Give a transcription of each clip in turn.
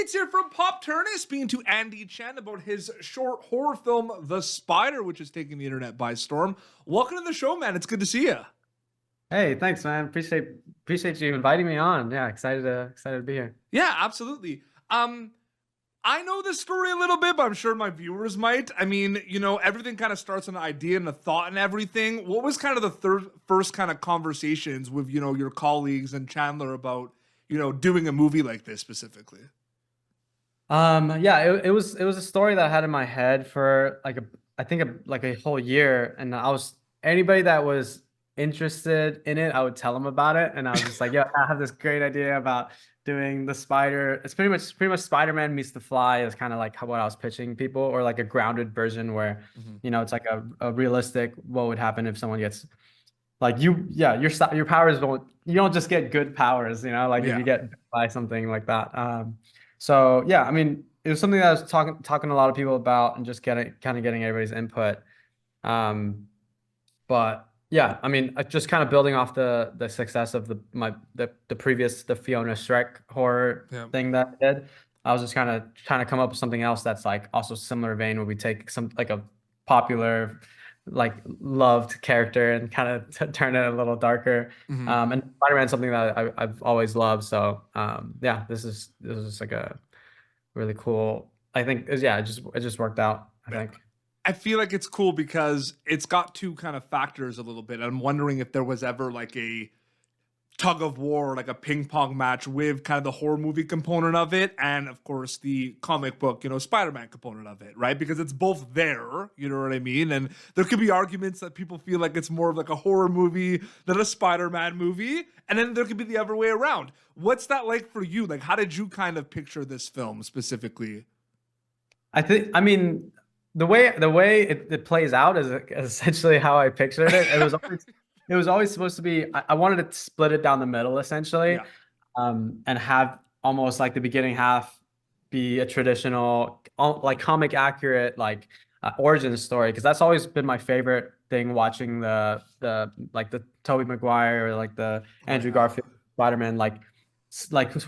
updates here from Pop Turner, speaking to Andy Chen about his short horror film, The Spider, which is taking the internet by storm. Welcome to the show, man. It's good to see you. Hey, thanks, man. Appreciate you inviting me on. Yeah, excited to be here. Yeah, absolutely. I know this story a little bit, but I'm sure my viewers might. I mean, everything kind of starts on an idea and a thought and everything. What was kind of the first kind of conversations with, your colleagues and Chandler about, doing a movie like this specifically? Yeah, it was a story that I had in my head for like a whole year, and anybody that was interested in it, I would tell them about it, and I was just like, yeah, I have this great idea about doing the spider. It's pretty much Spider-Man meets the Fly is kind of like what I was pitching people, or like a grounded version where, it's like a realistic what would happen if someone gets like your powers you don't just get good powers, like if Yeah. you get bit by something like that. So yeah, I mean, it was something that I was talking to a lot of people about and just getting everybody's input. But yeah, I mean, just kind of building off the success of the previous Fiona Shrek horror Yeah. thing that I did. I was just kind of trying to come up with something else that's like also similar vein, where we take some like a popular, like loved character and kind of turn it a little darker. Mhm. And Spider-Man something that I've always loved. So yeah, this is like a really cool. I think it just worked out, I think. I feel like it's cool because it's got two kind of factors a little bit. I'm wondering if there was ever like a tug of war, like a ping pong match with kind of the horror movie component of it, and of course the comic book, Spider-Man component of it, right? Because it's both there, you know what I mean? And there could be arguments that people feel like it's more of like a horror movie than a Spider-Man movie, and then there could be the other way around. What's that like for you? Like, how did you kind of picture this film specifically? I mean, the way it plays out is essentially how I pictured it. It was always supposed to be. I wanted to split it down the middle essentially, Yeah. and have almost like the beginning half be a traditional, like comic accurate, like origin story, because that's always been my favorite thing watching the Tobey Maguire or like the Oh, Andrew yeah. Garfield Spider-Man, like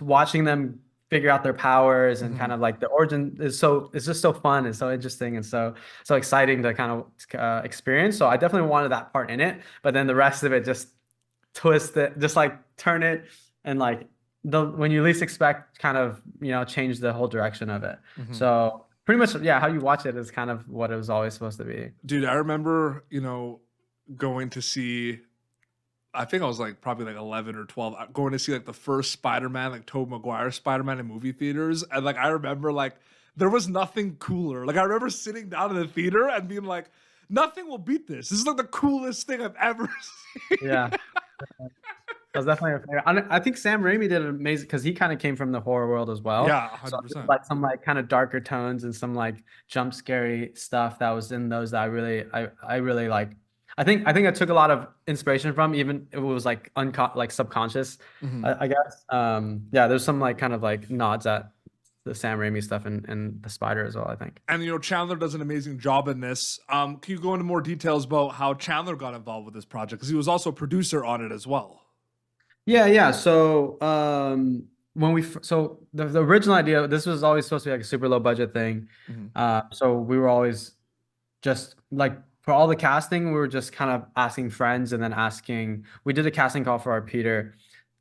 watching them figure out their powers, and kind Mhm. of like the origin it's just so fun and so interesting and so exciting to kind of experience. So I definitely wanted that part in it, but then the rest of it just twist it, just like turn it, and like the when you least expect, kind of change the whole direction of it. Mhm. So pretty much, yeah, how you watch it is kind of what it was always supposed to be. Dude, I remember, going to see, I think I was like probably like 11 or 12, going to see like the first Spider-Man, like Tobey Maguire Spider-Man in movie theaters. And like, I remember like there was nothing cooler. Like, I remember sitting down in the theater and being like, nothing will beat this. This is like the coolest thing I've ever seen. Yeah, that was definitely a favorite. I think Sam Raimi did an amazing, because he kind of came from the horror world as well. Yeah, So 100%. like some like kind of darker tones and some like jump scary stuff that was in those that I really like. I think I took a lot of inspiration from, even if it was like like subconscious, Mhm. I guess. Yeah, there's some like kind of like nods at the Sam Raimi stuff and the Spider as well, I think. And, Chandler does an amazing job in this. Can you go into more details about how Chandler got involved with this project? Because he was also a producer on it as well. Yeah, yeah. So, so the original idea, this was always supposed to be like a super low budget thing. Mhm. So we were always just like, for all the casting, we were just kind of asking friends, and then we did a casting call for our Peter,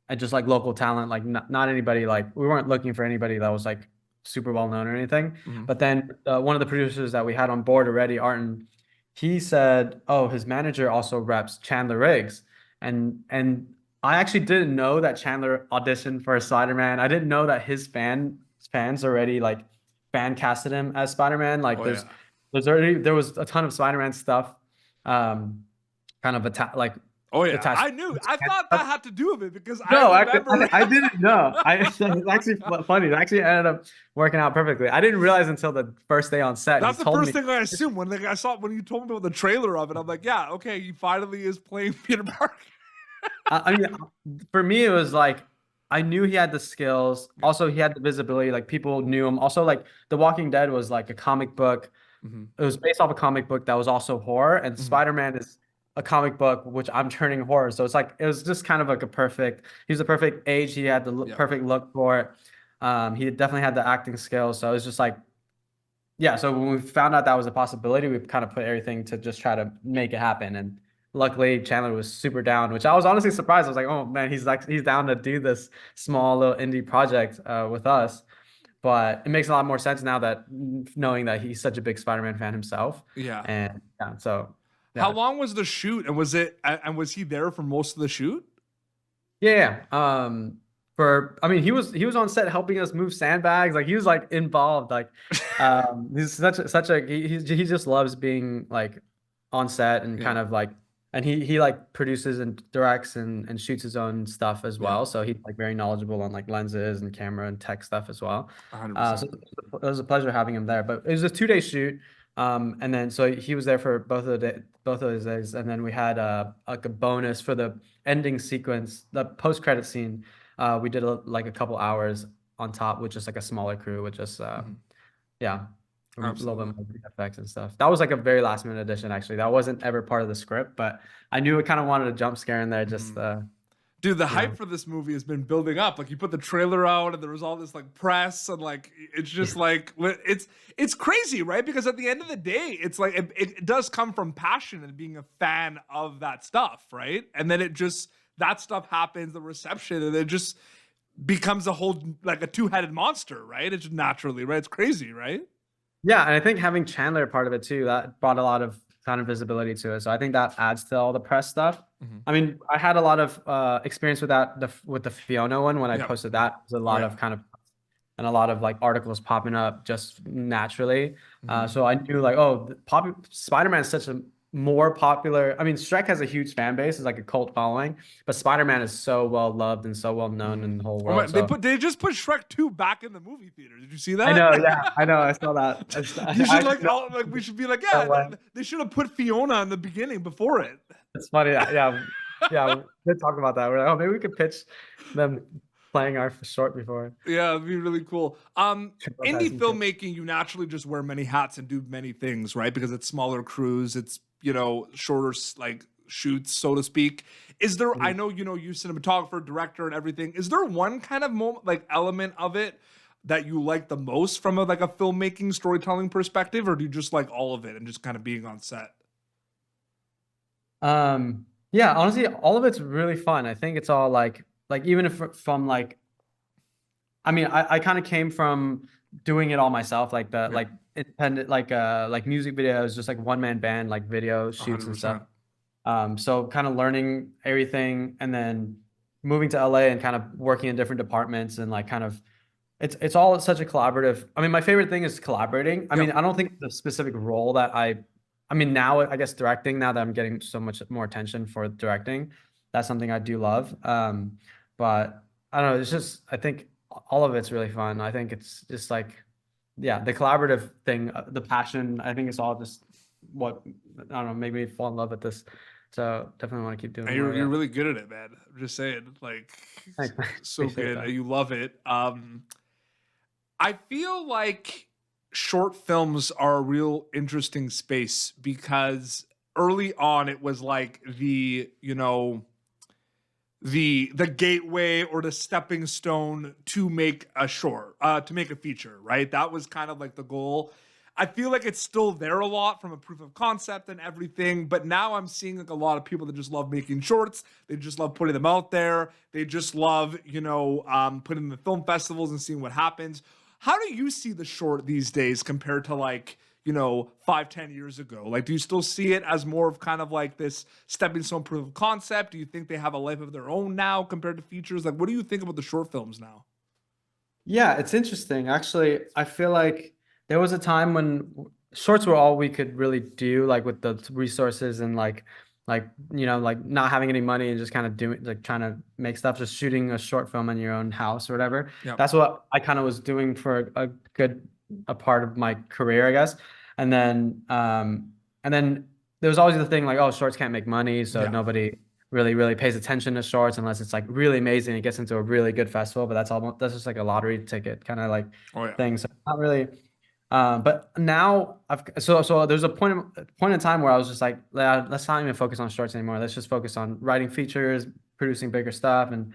and just like local talent, like not anybody, like we weren't looking for anybody that was like super well known or anything. Mhm. But then one of the producers that we had on board already, Arton, he said, oh, his manager also reps Chandler Riggs. And I actually didn't know that Chandler auditioned for Spider-Man. I didn't know that his fans already like fan casted him as Spider-Man. Like Oh, yeah. there was a ton of Spider-Man stuff, kind of like Oh, yeah. attached. I knew. I thought that had to do with it because I No, actually, remember. I didn't know. It's actually funny. It actually ended up working out perfectly. I didn't realize until the first day on set. He That's the told first me. thing I assumed when I saw when you told me about the trailer of it. I'm like, yeah, okay, he finally is playing Peter Parker. I mean, for me, it was like I knew he had the skills. Yeah. Also, he had the visibility. Like people knew him. Also, like The Walking Dead was like a comic book. Mhm. It was based off a comic book that was also horror, and Mhm. Spider-Man is a comic book which I'm turning horror. So it's like it was just kind of like a perfect. He was the perfect age. He had the Yeah. perfect look for it. He definitely had the acting skills. So it was just like, yeah. So when we found out that was a possibility, we kind of put everything to just try to make it happen. And luckily, Chandler was super down, which I was honestly surprised. I was like, oh man, he's down to do this small little indie project with us. But it makes a lot more sense now that knowing that he's such a big Spider-Man fan himself. Yeah. And yeah, so How yeah. long was the shoot, and was he there for most of the shoot? Yeah, yeah. For I mean, he was on set helping us move sandbags. Like he was like involved. Like, he's such a he just loves being like on set and Yeah. kind of like, and he like produces and directs and shoots his own stuff as Yeah. well. So he's like very knowledgeable on like lenses and camera and tech stuff as well. So 100%. it was a pleasure having him there. But it was a 2 day shoot. And then so he was there for both of those days, and then we had like a bonus for the ending sequence, the post credit scene. We did like a couple hours on top with just like a smaller crew with just Mhm. yeah, a little Absolutely. bit more effects and stuff. That was like a very last minute addition actually. That wasn't ever part of the script, but I knew it kind of wanted a jump scare in there. Just Mhm. Dude, the you know, hype for this movie has been building up. Like you put the trailer out, and there was all this like press, and like it's just like it's crazy, right? Because at the end of the day, it's like it does come from passion and being a fan of that stuff, right? And then it just that stuff happens, the reception, and it just becomes a whole like a two-headed monster, right? It's just naturally, right? It's crazy, right? yeah, and I think having Chandler part of it too, that brought a lot of kind of visibility to it. So I think that adds to all the press stuff. Mhm. I mean, I had a lot of experience with that with the Fiona one when I Yep. posted that. There's a Oh lot yeah. of kind of and a lot of like articles popping up just naturally. Mhm. So I knew like, oh, Spider-Man is such a more popular. I mean, Shrek has a huge fan base, it's like a cult following, but Spider-Man is so well loved and so well known in Mhm. the whole Oh my, world. So they just put Shrek 2 back in the movie theater. Did you see I that? know, yeah, I know, I saw that. You I should actually like know all like we should be like, no yeah, way. they should have put Fiona in the beginning before it. It's funny. Yeah, yeah, we did talk about that. We're like, oh, maybe we could pitch them playing our short before. Yeah, it'd be really cool. Indie Advertising kit. filmmaking, you naturally just wear many hats and do many things, right? Because it's smaller crews, it's shorter like shoots, so to speak. Is there? I Mhm. know you cinematographer, director, and everything. Is there one kind of moment, like element of it that you like the most from like a filmmaking storytelling perspective, or do you just like all of it and just kind of being on set? Yeah, honestly, all of it's really fun. I think it's all like even if from like I mean, I kind of came from doing it all myself, like the Yeah, like independent like music videos, just like one man band, like video one shoots hundred and stuff. percent. So kind of learning everything and then moving to LA and kind of working in different departments and like kind of it's all such a collaborative. I mean, my favorite thing is collaborating. I mean, Yep. I don't think the specific role that I mean, now I guess directing, now that I'm getting so much more attention for directing, that's something I do love. But I don't know, it's just I think all of it's really fun. I think it's just like yeah, the collaborative thing, the passion, I think it's all just what I don't know, made me fall in love with this. So definitely want to keep doing And more of you're it. really good at it, man. I'm just saying, like, Thanks, man. so Appreciate good. that. You love it. I feel like short films are a real interesting space because early on it was like the gateway or the stepping stone to make a short, to make a feature, right? That was kind of like the goal. I feel like it's still there a lot from a proof of concept and everything, but now I'm seeing like a lot of people that just love making shorts. They just love putting them out there. They just love, putting them in film festivals and seeing what happens. How do you see the short these days compared to like 5, 10 years ago? Like, do you still see it as more of kind of like this stepping stone proof of concept? Do you think they have a life of their own now compared to features? Like, what do you think about the short films now? Yeah, it's interesting. Actually, I feel like there was a time when shorts were all we could really do, like with the resources and like not having any money and just kind of doing like trying to make stuff, just shooting a short film in your own house or whatever. Yep. That's what I kind of was doing for a good a part of my career, I guess. And then there was always the thing like, oh, shorts can't make money, so Yeah. nobody really pays attention to shorts unless it's like really amazing. It gets into a really good festival, but that's just like a lottery ticket kind of like Oh yeah. thing. So not really. But now so there's a point in time where I was just like, let's not even focus on shorts anymore. Let's just focus on writing features, producing bigger stuff and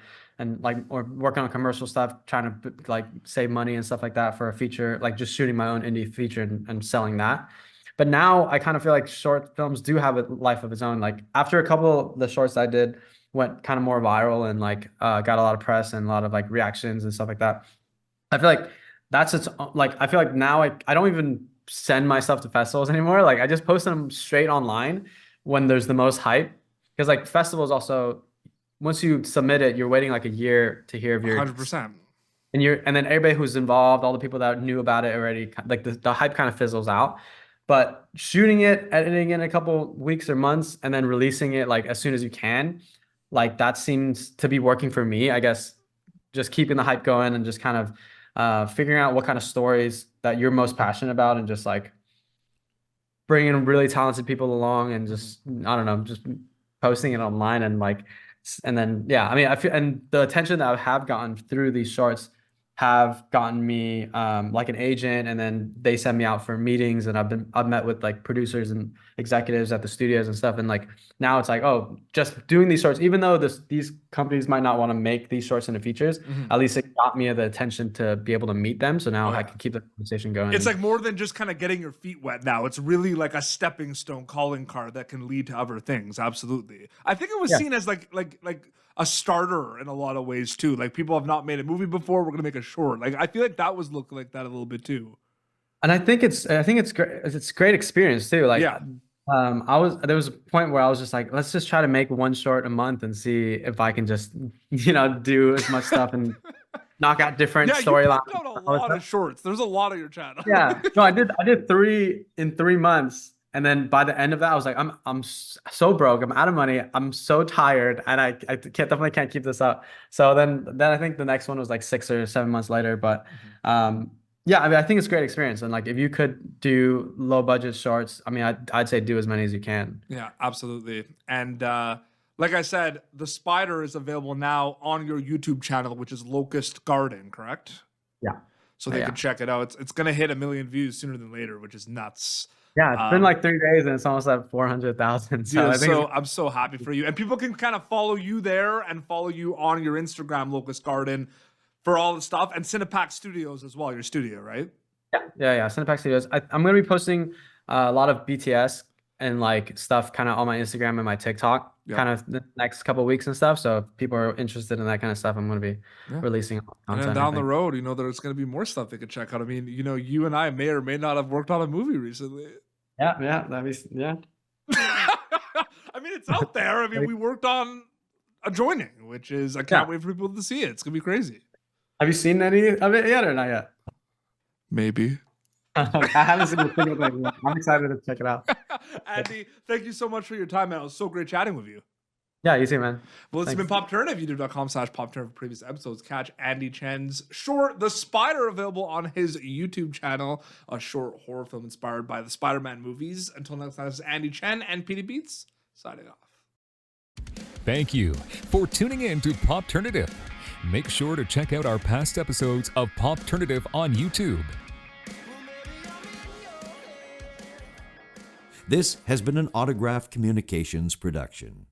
like or working on commercial stuff, trying to like save money and stuff like that for a feature, like just shooting my own indie feature and selling that. But now I kind of feel like short films do have a life of its own. Like after a couple of the shorts I did went kind of more viral and like got a lot of press and a lot of like reactions and stuff like that. I feel like that's its like I feel like now I don't even send my stuff to festivals anymore. Like I just post them straight online when there's the most hype. Because like festivals also, once you submit it, you're waiting like a year to hear if you're 100%. and then everybody who's involved, all the people that knew about it already, like the hype kind of fizzles out. But shooting it, editing it in a couple weeks or months, and then releasing it like as soon as you can, like that seems to be working for me. I guess just keeping the hype going and just kind of figuring out what kind of stories that you're most passionate about, and just like bringing really talented people along, and just I don't know, just posting it online and like, and then yeah, I mean, I feel and the attention that I have gotten through these shorts have gotten me like an agent, and then they send me out for meetings, and I've met with like producers and executives at the studios and stuff, and like now it's like, oh, just doing these shorts, even though these companies might not want to make these shorts into features, at least it got me the attention to be able to meet them, so now I can keep the conversation going. It's like more than just kind of getting your feet wet now. It's really like a stepping stone calling card that can lead to other things. Absolutely. I think it was seen as like a starter in a lot of ways too. Like people have not made a movie before, we're gonna make a short. Like I feel like that was looking like that a little bit too. And I think it's great. It's great experience too. Like there was a point where I was just like, let's just try to make one short a month and see if I can just do as much stuff and knock out different storylines. Yeah, you put out a lot of shorts. There's a lot of your channel. Yeah, no, I did 3 in 3 months. And then by the end of that, I was like, I'm so broke. I'm out of money. I'm so tired, and I definitely can't keep this up. So then I think the next one was like 6 or 7 months later. But yeah, I mean, I think it's a great experience. And like if you could do low budget shorts, I mean, I'd say do as many as you can. Yeah, absolutely. And like I said, The Spider is available now on your YouTube channel, which is Locust Garden, correct? Yeah. So they can check it out. It's gonna hit 1 million views sooner than later, which is nuts. Yeah, it's been like 3 days and it's almost at 400,000. So I'm so happy for you. And people can kind of follow you there and follow you on your Instagram, Locust Garden, for all the stuff. And Cinepack Studios as well, your studio, right? Yeah. Cinepack Studios. I'm going to be posting a lot of BTS and like stuff kind of on my Instagram and my TikTok kind of the next couple of weeks and stuff. So if people are interested in that kind of stuff, I'm going to be releasing content. And then down the road, there's going to be more stuff they could check out. I mean, you and I may or may not have worked on a movie recently. Yeah. I mean, it's out there. I mean, we worked on Adjoining, which is, I can't wait for people to see it. It's going to be crazy. Have you seen any of it yet or not yet? Maybe. I haven't seen a single thing yet. I'm excited to check it out. Andy, thank you so much for your time, man. It was so great chatting with you. Yeah, you too, man. Well, it's been Pop Turn. youtube.com/PopTurn for previous episodes. Catch Andy Chen's short, The Spider, available on his YouTube channel, a short horror film inspired by the Spider-Man movies. Until next time, this is Andy Chen and PD Beats, signing off. Thank you for tuning in to Popturnative. Make sure to check out our past episodes of Popturnative on YouTube. This has been an Autograph Communications production.